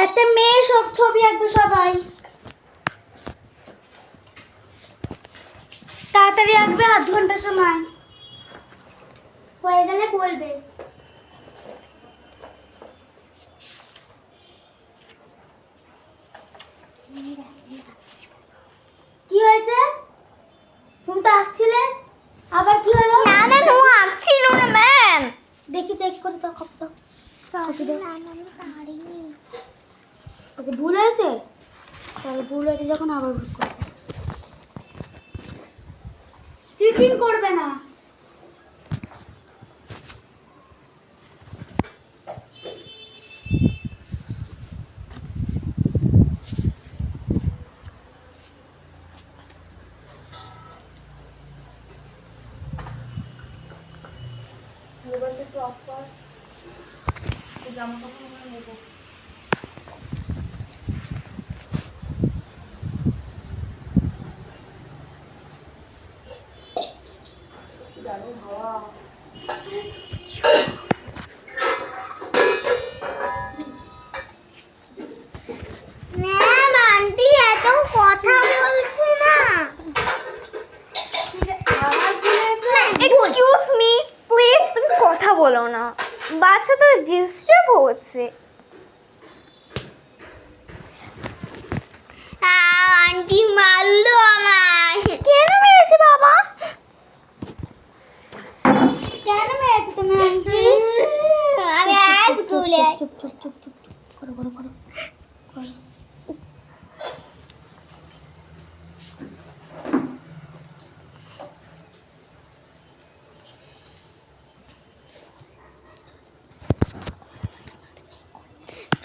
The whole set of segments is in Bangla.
একটা মেয়ে সব ছবি আঁকবে সবাই, তাড়াতাড়ি আঁকবে, আধ ঘন্টা সময় হয়ে গেলে বলবে। কি হয়েছে? তুমি তো আঁকছিলে, আবার কি হলো? না ম্যাম, ও আঁকছিল না ম্যাম। দেখি চেক করে তো কত ভুল হয়েছে, তাহলে ভুল হয়েছে যখন আবার ভুল করবে। চিটিং করবে না। জামা কাপড় নেবো। দারুণ হাওয়া। ম্যাম, আন্টি এত কথা বলছে না। এক্সকিউজ মি প্লিজ, তুমি কথা বলো না, বাচ্চা তো ডিস্টার্ব হচ্ছে। আন্টি মারলো আমায়। কেন মেরেছে বাবা? কেন মেরেছে তুমি আন্টি? আমি আজ স্কুলে চুপ চুপ চুপ চুপ চুপ করো করো করো করো।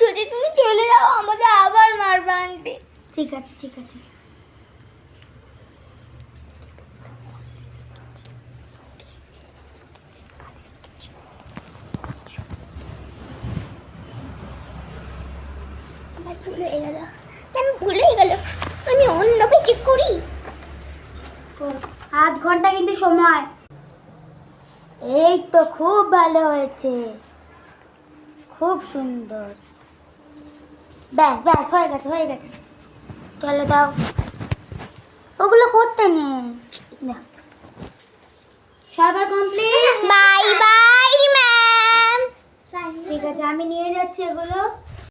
যদি তুমি চলে যাও আমাকে আবার মারবে আন্টি। ঠিক আছে ঠিক আছে। আমার ভুল হয়ে গেল, আমি ভুল হয়ে গেল, আমি অন্য কিছু করি। আধ ঘন্টা কিন্তু সময়। এই তো খুব ভালো হয়েছে, খুব সুন্দর। ব্যাস ব্যাস হয়ে গেছে হয়ে গেছে। চলো দাও, ওগুলো করতে নেই। সবার কমপ্লিট। Bye bye ma'am. ঠিক আছে, আমি নিয়ে যাচ্ছি এগুলো।